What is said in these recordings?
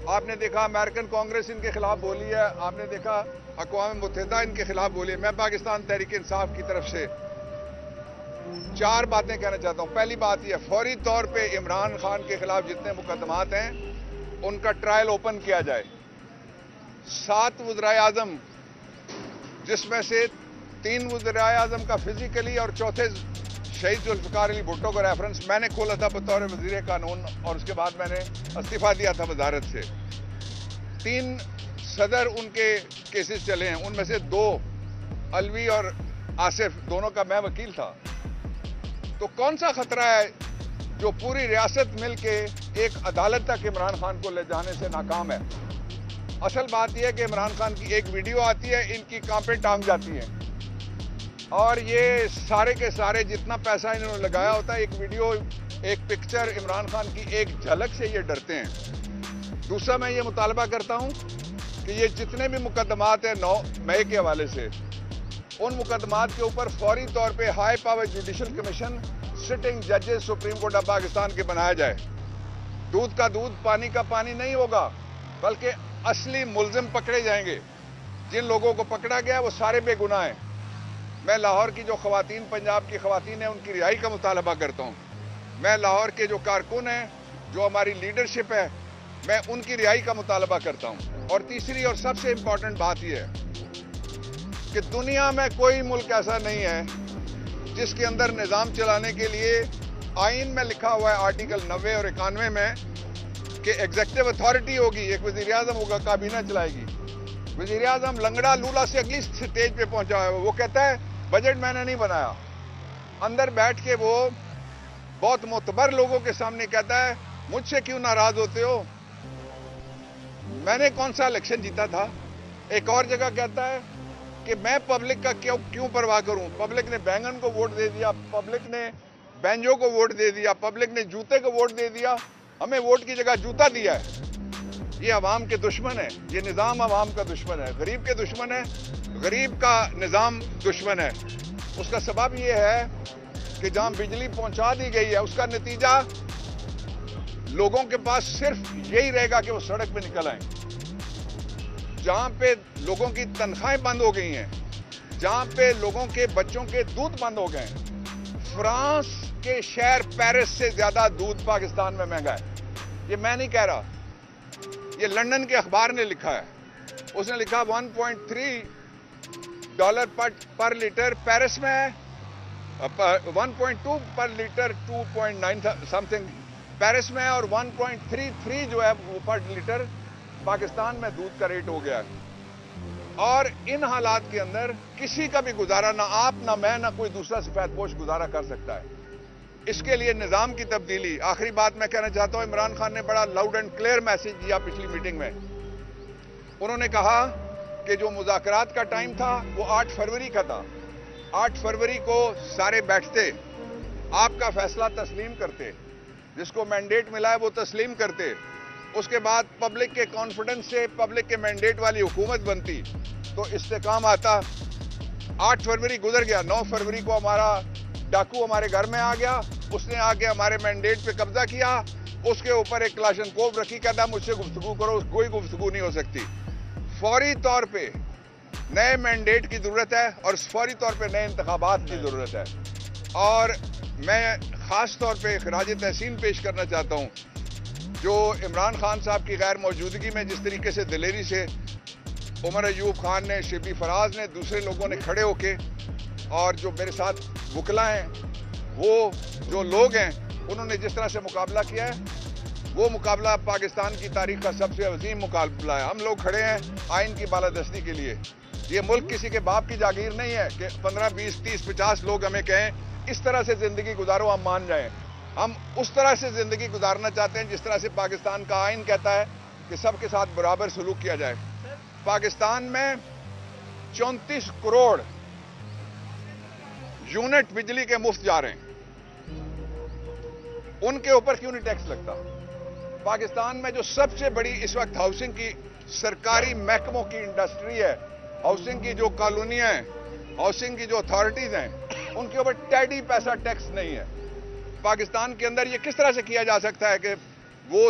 آپ نے دیکھا امریکن کانگریس ان کے خلاف بولی ہے, آپ نے دیکھا اقوام متحدہ ان کے خلاف بولی ہے. میں پاکستان تحریک انصاف کی طرف سے 4 باتیں کہنا چاہتا ہوں. پہلی بات یہ, فوری طور پہ عمران خان کے خلاف جتنے مقدمات ہیں ان کا ٹرائل اوپن کیا جائے. 7 وزرائے اعظم, جس میں سے 3 وزرائے اعظم کا فزیکلی اور چوتھے شہید ذوالفقار علی بھٹو کا ریفرنس میں نے کھولا تھا بطور وزیر قانون, اور اس کے بعد میں نے استعفیٰ دیا تھا وزارت سے. 3 صدر ان کے کیسز چلے ہیں, ان میں سے 2 الوی اور آصف, دونوں کا میں وکیل تھا. تو کون سا خطرہ ہے جو پوری ریاست مل کے ایک عدالت تک عمران خان کو لے جانے سے ناکام ہے؟ اصل بات یہ ہے کہ عمران خان کی ایک ویڈیو آتی ہے, ان کی کانپیں ٹانگ جاتی ہیں, اور یہ سارے کے سارے جتنا پیسہ انہوں نے لگایا ہوتا ہے, ایک ویڈیو ایک پکچر عمران خان کی ایک جھلک سے یہ ڈرتے ہیں. دوسرا میں یہ مطالبہ کرتا ہوں کہ یہ جتنے بھی مقدمات ہیں 9 مئی کے حوالے سے, ان مقدمات کے اوپر فوری طور پہ high power judicial commission sitting ججز سپریم کورٹ آف پاکستان کے بنایا جائے. دودھ کا دودھ پانی کا پانی نہیں ہوگا, بلکہ اصلی ملزم پکڑے جائیں گے. جن لوگوں کو پکڑا گیا وہ سارے بے گناہ ہیں. میں لاہور کی جو خواتین, پنجاب کی خواتین ہیں, ان کی رہائی کا مطالبہ کرتا ہوں. میں لاہور کے جو کارکن ہیں, جو ہماری لیڈرشپ ہے, میں ان کی رہائی کا مطالبہ کرتا ہوں. اور تیسری اور سب سے امپورٹنٹ بات یہ ہے کہ دنیا میں کوئی ملک ایسا نہیں ہے جس کے اندر نظام چلانے کے لیے آئین میں لکھا ہوا ہے آرٹیکل 90 اور 91 میں کہ ایگزیکٹو اتھارٹی ہوگی, ایک وزیر اعظم ہوگا, کابینہ چلائے گی. وزیر اعظم لنگڑا لولا سے اگلی سٹیج پہ پہنچا ہے. وہ کہتا ہے بجٹ میں نے نہیں بنایا. اندر بیٹھ کے وہ بہت معتبر لوگوں کے سامنے کہتا ہے مجھ سے کیوں ناراض ہوتے ہو, میں نے کون سا الیکشن جیتا تھا. ایک اور جگہ کہتا ہے کہ میں پبلک کا کیوں پرواہ کروں, پبلک نے بینگن کو ووٹ دے دیا, پبلک نے بینجو کو ووٹ دے دیا, پبلک نے جوتے کو ووٹ دے دیا, ہمیں ووٹ کی جگہ جوتا دیا ہے. یہ عوام کے دشمن ہے, یہ نظام عوام کا دشمن ہے, غریب کے دشمن ہے, غریب کا نظام دشمن ہے. اس کا سبب یہ ہے کہ جہاں بجلی پہنچا دی گئی ہے اس کا نتیجہ لوگوں کے پاس صرف یہی رہے گا کہ وہ سڑک پہ نکل آئیں. جہاں پہ لوگوں کی تنخواہیں بند ہو گئی ہیں, جہاں پہ لوگوں کے بچوں کے دودھ بند ہو گئے ہیں. فرانس کے شہر پیرس سے زیادہ دودھ پاکستان میں مہنگا ہے. یہ میں نہیں کہہ رہا, یہ لندن کے اخبار نے لکھا ہے. اس نے لکھا $1.3 پر لیٹر پیرس میں ہے, 1.2 پر لیٹر 2.9 سم تھنگ پیرس میں ہے, اور 1.33 جو ہے وہ پر لیٹر پاکستان میں دودھ کا ریٹ ہو گیا ہے. اور ان حالات کے اندر کسی کا بھی گزارا, نہ آپ نہ میں نہ کوئی دوسرا سفید پوش گزارا کر سکتا ہے. اس کے لیے نظام کی تبدیلی. آخری بات میں کہنا چاہتا ہوں, عمران خان نے بڑا لاؤڈ اینڈ کلیئر میسج دیا پچھلی میٹنگ میں. انہوں نے کہا کہ جو مذاکرات کا ٹائم تھا وہ 8 فروری کا تھا. 8 فروری کو سارے بیٹھتے, آپ کا فیصلہ تسلیم کرتے, جس کو مینڈیٹ ملا ہے وہ تسلیم کرتے. اس کے بعد پبلک کے کانفیڈنس سے پبلک کے مینڈیٹ والی حکومت بنتی تو استحکام آتا. 8 فروری گزر گیا. 9 فروری کو ہمارا ڈاکو ہمارے گھر میں آ گیا, اس نے آ کے ہمارے مینڈیٹ پہ قبضہ کیا, اس کے اوپر ایک کلاشنکوف رکھی, کہتا مجھ سے گفتگو کرو. کوئی گفتگو نہیں ہو سکتی. فوری طور پہ نئے مینڈیٹ کی ضرورت ہے, اور فوری طور پہ نئے انتخابات کی ضرورت ہے. اور میں خاص طور پہ خراج تحسین پیش کرنا چاہتا ہوں جو عمران خان صاحب کی غیر موجودگی میں جس طریقے سے دلیری سے عمر ایوب خان نے, شبلی فراز نے, دوسرے لوگوں نے کھڑے ہو کے, اور جو میرے ساتھ وکلا ہیں, وہ جو لوگ ہیں, انہوں نے جس طرح سے مقابلہ کیا ہے وہ مقابلہ پاکستان کی تاریخ کا سب سے عظیم مقابلہ ہے. ہم لوگ کھڑے ہیں آئین کی بالادستی کے لیے. یہ ملک کسی کے باپ کی جاگیر نہیں ہے کہ 15, 20, 30, 50 لوگ ہمیں کہیں اس طرح سے زندگی گزارو, ہم مان جائیں. ہم اس طرح سے زندگی گزارنا چاہتے ہیں جس طرح سے پاکستان کا آئین کہتا ہے کہ سب کے ساتھ برابر سلوک کیا جائے. پاکستان میں 34 کروڑ یونٹ بجلی کے مفت جا رہے ہیں, ان کے اوپر کیوں نہیں ٹیکس لگتا؟ پاکستان میں جو سب سے بڑی اس وقت ہاؤسنگ کی سرکاری محکموں کی انڈسٹری ہے, ہاؤسنگ کی جو کالونیاں ہیں, ہاؤسنگ کی جو اتھارٹیز ہیں, ان کے اوپر ٹیڈی پیسہ ٹیکس نہیں ہے. پاکستان کے اندر یہ کس طرح سے کیا جا سکتا ہے کہ وہ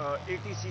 ATC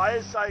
ISI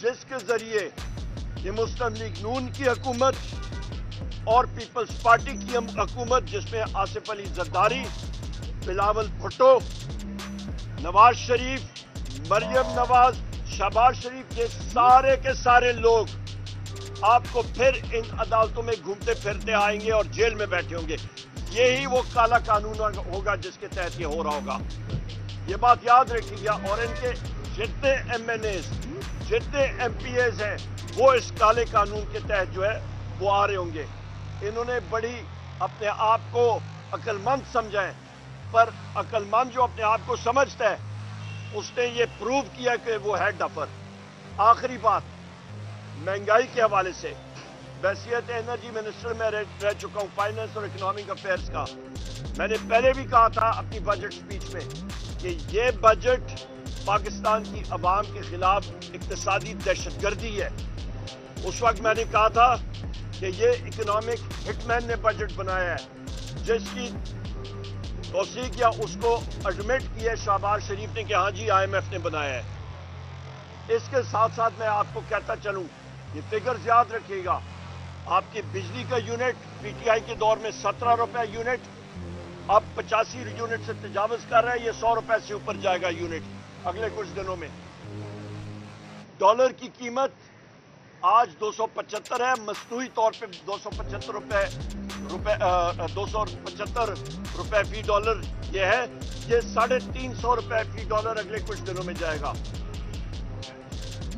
جس کے ذریعے یہ مسلم لیگ نون کی حکومت اور پیپلز پارٹی کی حکومت جس میں آصف علی زرداری، بلاول بھٹو، نواز شریف، مریم نواز، شہباز شریف، یہ سارے کے سارے لوگ آپ کو پھر ان عدالتوں میں گھومتے پھرتے آئیں گے اور جیل میں بیٹھے ہوں گے. یہی وہ کالا قانون ہوگا جس کے تحت یہ ہو رہا ہوگا. یہ بات یاد رکھیے گا. اور ان کے جتنے ایم این ایز، جتنے ایم پی ایز ہیں، وہ اس کالے قانون کے تحت جو ہے وہ آ رہے ہوں گے. انہوں نے بڑی اپنے آپ کو عقل مند سمجھا ہے، پر عقل مند جو اپنے آپ کو سمجھتا ہے اس نے یہ پروو کیا کہ وہ ہے ڈفر. آخری بات مہنگائی کے حوالے سے، بحیثیت انرجی منسٹر میں رہ چکا ہوں فائنانس اور اکنامک افیئرس کا. میں نے پہلے بھی کہا تھا اپنی بجٹ سپیچ میں کہ یہ بجٹ پاکستان کی عوام کے خلاف اقتصادی دہشت گردی ہے. اس وقت میں نے کہا تھا کہ یہ اکنامک ہٹ مین نے بجٹ بنایا ہے، جس کی توثیق کیا اس کو ایڈمٹ کیا شہباز شریف نے کہ ہاں جی آئی ایم ایف نے بنایا ہے. اس کے ساتھ ساتھ میں آپ کو کہتا چلوں، یہ فگرز یاد رکھیے گا. آپ کی بجلی کا یونٹ پی ٹی آئی کے دور میں 17 روپے یونٹ، اب 85 یونٹ سے تجاوز کر رہا ہے. یہ 100 روپے سے اوپر جائے گا یونٹ اگلے کچھ دنوں میں. ڈالر کی قیمت آج 275 ہے، مصنوعی طور پہ 275 روپے فی ڈالر یہ ہے. یہ 350 روپے فی ڈالر اگلے کچھ دنوں میں جائے گا.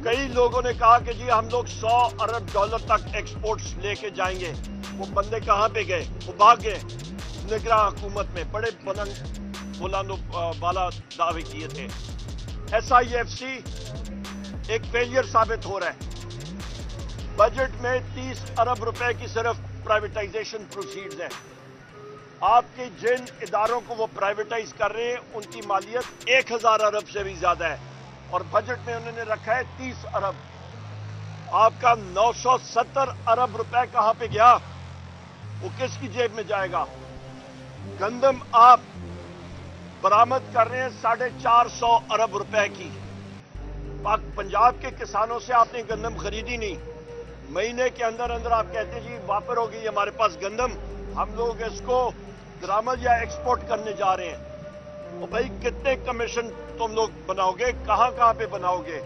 کئی لوگوں نے کہا کہ جی ہم لوگ 100 ارب ڈالر تک ایکسپورٹس لے کے جائیں گے. وہ بندے کہاں پہ گئے؟ وہ بھاگ گئے. نگراں حکومت میں بڑے بلند بالا دعوے کیے تھے. ایس آئی ایف سی ایک فیلئر ثابت ہو رہا ہے. بجٹ میں 30 ارب روپے کی صرف پرائیویٹائزیشن پروسیڈز ہیں. آپ کے جن اداروں کو وہ پرائیویٹائز کر رہے ہیں ان کی مالیت 1000 ارب سے بھی زیادہ ہے، اور بجٹ میں انہوں نے رکھا ہے 30 ارب. آپ کا 970 ارب روپے کہاں پہ گیا؟ وہ کس کی جیب میں جائے گا؟ گندم آپ برآمد کر رہے ہیں 450 ارب روپے کی. پنجاب کے کسانوں سے آپ نے گندم خریدی نہیں. مہینے کے اندر اندر آپ کہتے ہیں جی واپر ہو گئی ہمارے پاس گندم، ہم لوگ اس کو درآمد یا ایکسپورٹ کرنے جا رہے ہیں. اور بھائی کتنے کمیشن تم لوگ بناؤ گے؟ کہاں پہ بناؤ گے؟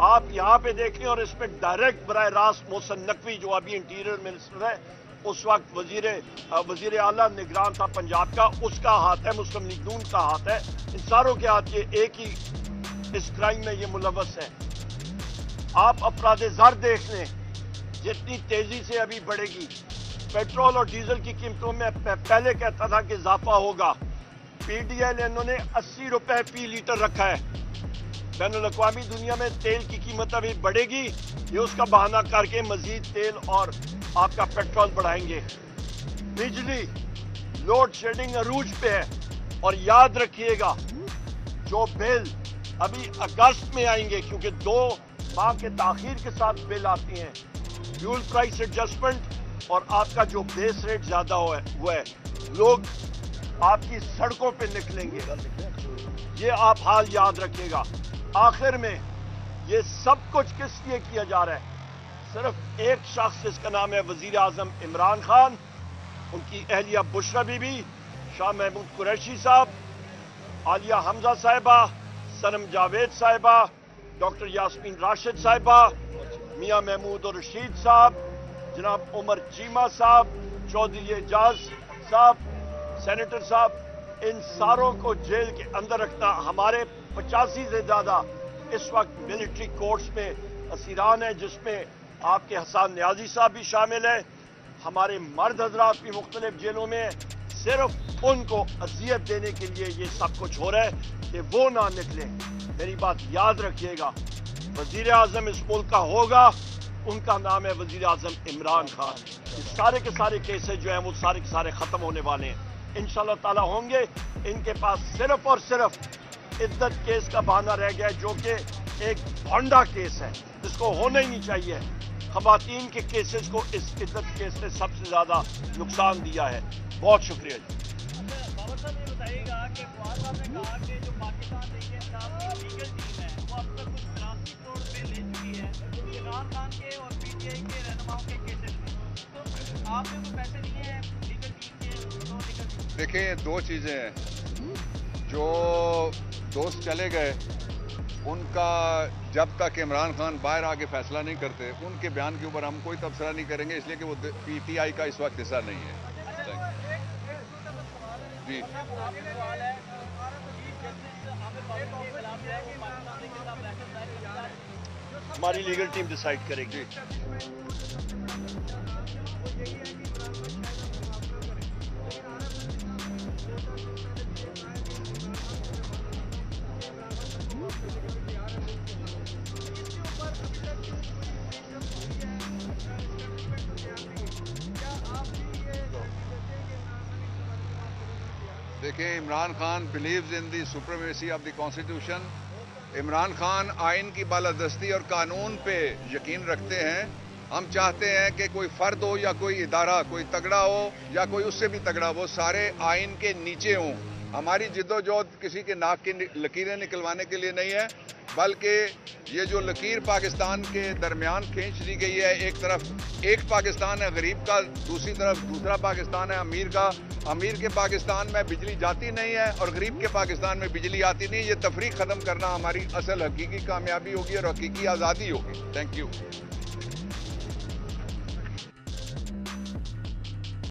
آپ یہاں پہ دیکھیں. اور اس میں ڈائریکٹ براہ راست محسن نقوی جو ابھی انٹیریئر منسٹر ہے، اس وقت وزیر اعلیٰ نگران تھا پنجاب کا، اس کا ہاتھ ہے، مسلم لیگ نون کا ہاتھ ہے. ان ساروں کے ہاتھ یہ ایک ہی اس کرائم میں یہ ملوث ہے. آپ افراد زر دیکھ لیں جتنی تیزی سے ابھی بڑھے گی. پیٹرول اور ڈیزل کی قیمتوں میں پہلے کہتا تھا کہ اضافہ ہوگا. پی ڈی ایل انہوں نے 80 روپے فی لیٹر رکھا ہے. بین الاقوامی دنیا میں تیل کی قیمت ابھی بڑھے گی، یہ اس کا بہانہ کر کے مزید تیل اور آپ کا پیٹرول بڑھائیں گے. بجلی لوڈ شیڈنگ عروج پہ ہے. اور یاد رکھیے گا جو بل ابھی اگست میں آئیں گے، کیونکہ 2 ماہ کے تاخیر کے ساتھ بل آتی ہیں، فیول پرائس ایڈجسٹمنٹ اور آپ کا جو بیس ریٹ زیادہ ہوا ہے، لوگ آپ کی سڑکوں پہ نکلیں گے. یہ آپ حال یاد رکھیے گا. آخر میں یہ سب کچھ کس لیے کیا جا رہا ہے؟ صرف ایک شخص جس کا نام ہے وزیر اعظم عمران خان، ان کی اہلیہ بشرا بی بی، شاہ محمود قریشی صاحب، عالیہ حمزہ صاحبہ، صنم جاوید صاحبہ، ڈاکٹر یاسمین راشد صاحبہ، میاں محمود اور رشید صاحب، جناب عمر چیمہ صاحب، چودھری اعجاز صاحب، سینیٹر صاحب، ان ساروں کو جیل کے اندر رکھنا. ہمارے 85 سے زیادہ اس وقت ملٹری کورٹس میں اسیران ہیں، جس میں آپ کے حسان نیازی صاحب بھی شامل ہیں. ہمارے مرد حضرات بھی مختلف جیلوں میں ہیں. صرف ان کو اذیت دینے کے لیے یہ سب کچھ ہو رہا ہے کہ وہ نہ نکلیں. میری بات یاد رکھیے گا، وزیر اعظم اس ملک کا ہوگا، ان کا نام ہے وزیر اعظم عمران خان. یہ سارے کے سارے کیسز جو ہیں وہ سارے کے سارے ختم ہونے والے ہیں انشاءاللہ تعالی ہوں گے. ان کے پاس صرف اور صرف عدت کیس کا بہانہ رہ گیا ہے، جو کہ ایک بھونڈا کیس ہے جس کو ہونا ہی نہیں چاہیے. خواتین کے کیسز کو اس عدت کیس نے سب سے زیادہ نقصان دیا ہے. بہت شکریہ جی. بابا صاحب یہ بتائیے گا کہ فواد صاحب نے کہا کہ جو پاکستان لیگل ٹیم ہے وہ اب تک کچھ 83 کروڑ روپے لے چکی آپ نے کوئی پیسے دیے ہیں لیگل ٹیم کے لیگل ٹیم؟ دیکھیں دو چیزیں ہیں. جو دوست چلے گئے ان کا جب تک عمران خان باہر آ کے فیصلہ نہیں کرتے ان کے بیان کے اوپر ہم کوئی تبصرہ نہیں کریں گے، اس لیے کہ وہ پی ٹی آئی کا اس وقت حصہ نہیں ہے. جی سوال ہے چیف جسٹس عامر فاروق کے خلاف جو ہے وہ پاکستان کے خلاف بحث دائر کی جا رہی ہے. ہماری لیگل ٹیم ڈیسائیڈ کرے گی. دیکھیں Imran Khan believes in the supremacy of the constitution. Imran Khan آئین کی بالادستی اور قانون پہ یقین رکھتے ہیں. ہم چاہتے ہیں کہ کوئی فرد ہو یا کوئی ادارہ، کوئی تگڑا ہو یا کوئی اس سے بھی تگڑا، وہ سارے آئین کے نیچے ہوں. ہماری جدوجہد کسی کے ناک کی لکیریں نکلوانے کے لیے نہیں ہے، بلکہ یہ جو لکیر پاکستان کے درمیان کھینچ دی گئی ہے، ایک طرف ایک پاکستان ہے غریب کا، دوسری طرف دوسرا پاکستان ہے امیر کا. امیر کے پاکستان میں بجلی جاتی نہیں ہے اور غریب کے پاکستان میں بجلی آتی نہیں. یہ تفریق ختم کرنا ہماری اصل حقیقی کامیابی ہوگی اور حقیقی آزادی ہوگی. Thank you.